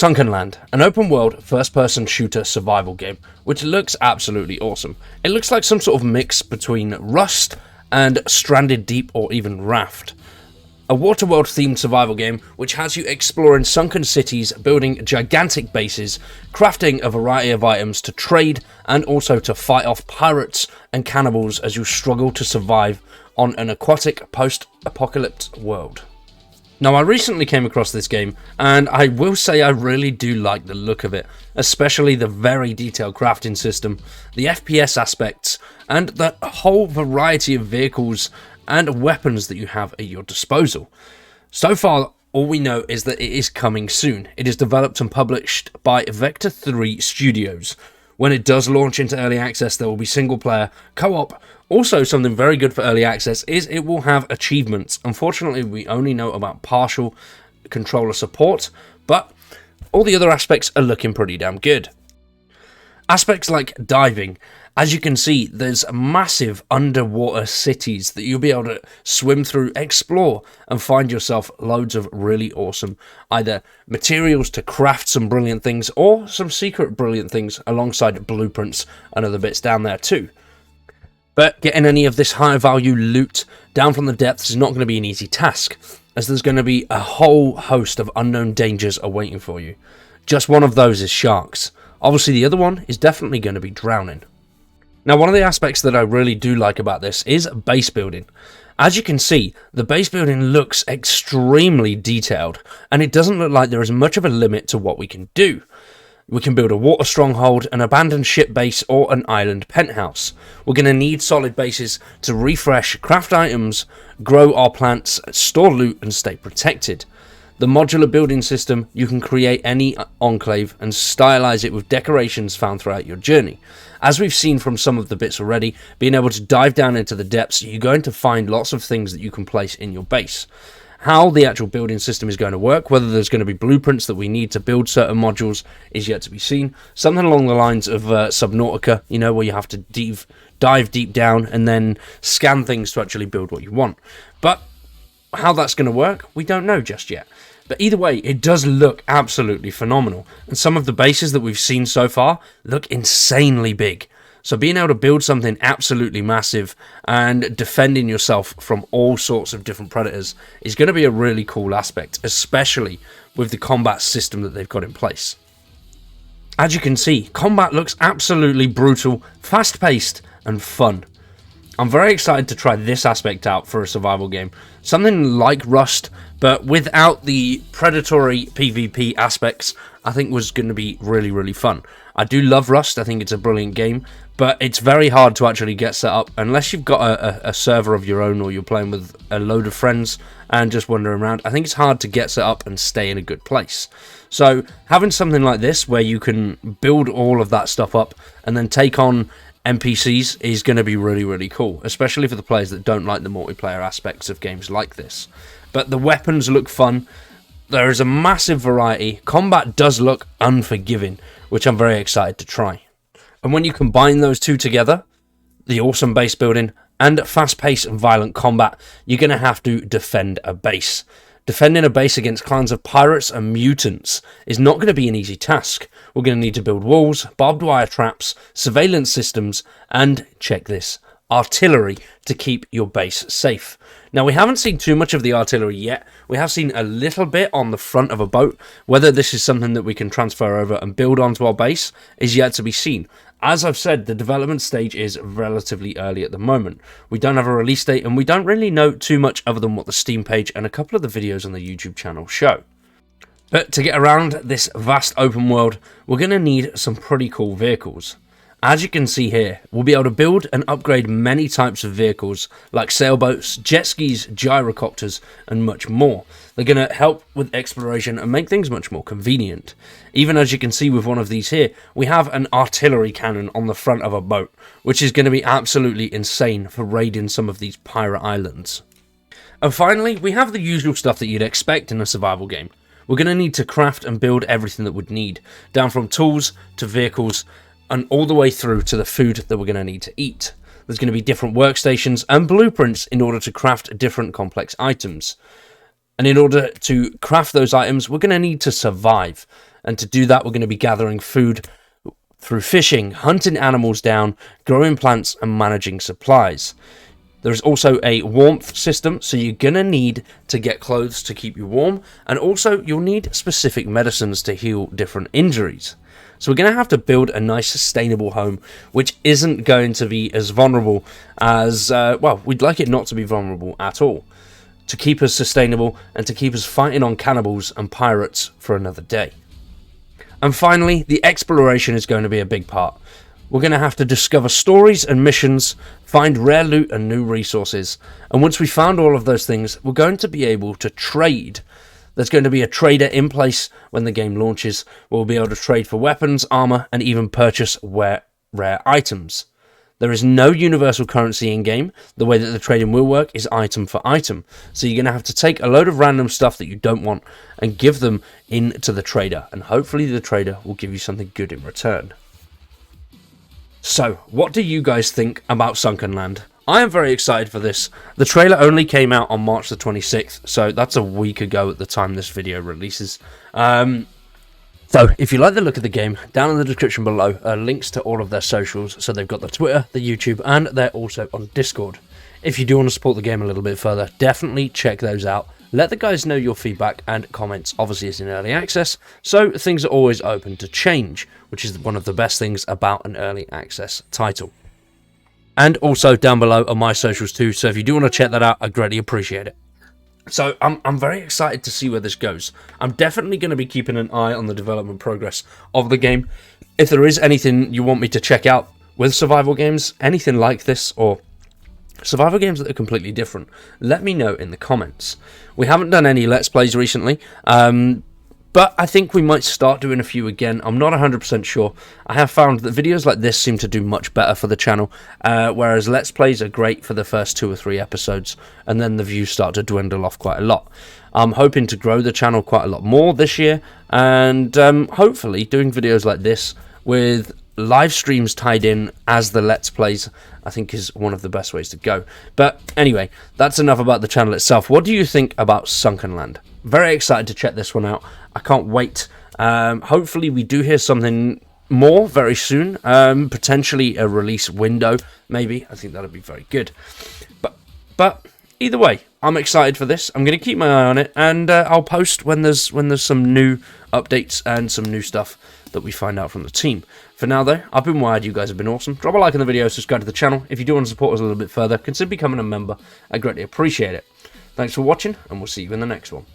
Sunkenland, an open-world, first-person shooter survival game, which looks absolutely awesome. It looks like some sort of mix between Rust and Stranded Deep or even Raft. A Waterworld-themed survival game which has you exploring sunken cities, building gigantic bases, crafting a variety of items to trade, and also to fight off pirates and cannibals as you struggle to survive on an aquatic, post-apocalyptic world. Now, I recently came across this game, and I will say I really do like the look of it, especially the very detailed crafting system, the FPS aspects, and the whole variety of vehicles and weapons that you have at your disposal. So far, all we know is that it is coming soon. It is developed and published by Vector 3 Studios. When it does launch into early access, there will be single player, co-op. Also, something very good for early access is it will have achievements. Unfortunately, we only know about partial controller support, but all the other aspects are looking pretty damn good. Aspects like diving. As you can see, there's massive underwater cities that you'll be able to swim through, explore, and find yourself loads of really awesome either materials to craft some brilliant things or some secret brilliant things alongside blueprints and other bits down there too. But getting any of this high value loot down from the depths is not going to be an easy task, as there's going to be a whole host of unknown dangers awaiting for you. Just one of those is sharks. Obviously the other one is definitely going to be drowning. Now, one of the aspects that I really do like about this is base building. As you can see, the base building looks extremely detailed, and it doesn't look like there is much of a limit to what we can do. We can build a water stronghold, an abandoned ship base, or an island penthouse. We're going to need solid bases to refresh, craft items, grow our plants, store loot, and stay protected. The modular building system, you can create any enclave and stylize it with decorations found throughout your journey. As we've seen from some of the bits already, being able to dive down into the depths, you're going to find lots of things that you can place in your base. How the actual building system is going to work, whether there's going to be blueprints that we need to build certain modules, is yet to be seen. Something along the lines of Subnautica, where you have to dive deep down and then scan things to actually build what you want. But how that's going to work, we don't know just yet. But either way, it does look absolutely phenomenal. And some of the bases that we've seen so far look insanely big. So being able to build something absolutely massive and defending yourself from all sorts of different predators is going to be a really cool aspect, especially with the combat system that they've got in place. As you can see, combat looks absolutely brutal, fast-paced, and fun. I'm very excited to try this aspect out for a survival game. Something like Rust, but without the predatory PvP aspects, I think was going to be really, really fun. I do love Rust, I think it's a brilliant game, but it's very hard to actually get set up unless you've got a server of your own or you're playing with a load of friends and just wandering around. I think it's hard to get set up and stay in a good place. So having something like this where you can build all of that stuff up and then take on NPCs is going to be really, really cool, especially for the players that don't like the multiplayer aspects of games like this. But the weapons look fun. There is a massive variety. Combat does look unforgiving, which I'm very excited to try. And when you combine those two together, the awesome base building and fast-paced and violent combat, you're going to have to defend a base. Defending a base against clans of pirates and mutants is not going to be an easy task. We're going to need to build walls, barbed wire traps, surveillance systems, and, check this, artillery to keep your base safe. Now, we haven't seen too much of the artillery yet. We have seen a little bit on the front of a boat. Whether this is something that we can transfer over and build onto our base is yet to be seen. As I've said, the development stage is relatively early at the moment. We don't have a release date, and we don't really know too much other than what the Steam page and a couple of the videos on the YouTube channel show. But to get around this vast open world, we're going to need some pretty cool vehicles. As you can see here, we'll be able to build and upgrade many types of vehicles like sailboats, jet skis, gyrocopters, and much more. They're going to help with exploration and make things much more convenient. Even as you can see with one of these here, we have an artillery cannon on the front of a boat, which is going to be absolutely insane for raiding some of these pirate islands. And finally, we have the usual stuff that you'd expect in a survival game. We're going to need to craft and build everything that we'd need, down from tools to vehicles, and all the way through to the food that we're going to need to eat. There's going to be different workstations and blueprints in order to craft different complex items. And in order to craft those items, we're going to need to survive. And to do that, we're going to be gathering food through fishing, hunting animals down, growing plants, and managing supplies. There's also a warmth system, so you're going to need to get clothes to keep you warm, and also you'll need specific medicines to heal different injuries. So we're going to have to build a nice sustainable home, which isn't going to be as vulnerable as, well, we'd like it not to be vulnerable at all, to keep us sustainable and to keep us fighting on cannibals and pirates for another day. And finally, the exploration is going to be a big part. We're going to have to discover stories and missions, find rare loot and new resources, and once we found all of those things, we're going to be able to trade. There's going to be a trader in place when the game launches. We'll be able to trade for weapons, armor, and even purchase rare items. There is no universal currency in-game. The way that the trading will work is item for item. So you're going to have to take a load of random stuff that you don't want and give them in to the trader. And hopefully the trader will give you something good in return. So, what do you guys think about Sunkenland? I am very excited for this. The trailer only came out on March the 26th, so that's a week ago at the time this video releases. So, if you like the look of the game, down in the description below are links to all of their socials. So they've got the Twitter, the YouTube, and they're also on Discord. If you do want to support the game a little bit further, definitely check those out. Let the guys know your feedback and comments. Obviously, it's in early access, so things are always open to change, which is one of the best things about an early access title. And also down below are my socials too, so if you do want to check that out, I greatly appreciate it. So I'm very excited to see where this goes. I'm definitely going to be keeping an eye on the development progress of the game. If there is anything you want me to check out with survival games, anything like this, or survival games that are completely different, let me know in the comments. We haven't done any Let's Plays recently, but I think we might start doing a few again. I'm not 100% sure. I have found that videos like this seem to do much better for the channel, whereas Let's Plays are great for the first 2 or 3 episodes, and then the views start to dwindle off quite a lot. I'm hoping to grow the channel quite a lot more this year, and hopefully doing videos like this with live streams tied in as the Let's Plays, I think is one of the best ways to go. But anyway, that's enough about the channel itself. What do you think about Sunkenland? Very excited to check this one out. I can't wait. Hopefully we do hear something more very soon. Potentially a release window, maybe. I think that'd be very good. But either way, I'm excited for this. I'm going to keep my eye on it, and I'll post when there's some new updates and some new stuff that we find out from the team. For now though, I've been Wired, you guys have been awesome. Drop a like on the video, subscribe to the channel. If you do want to support us a little bit further, consider becoming a member. I greatly appreciate it. Thanks for watching, and we'll see you in the next one.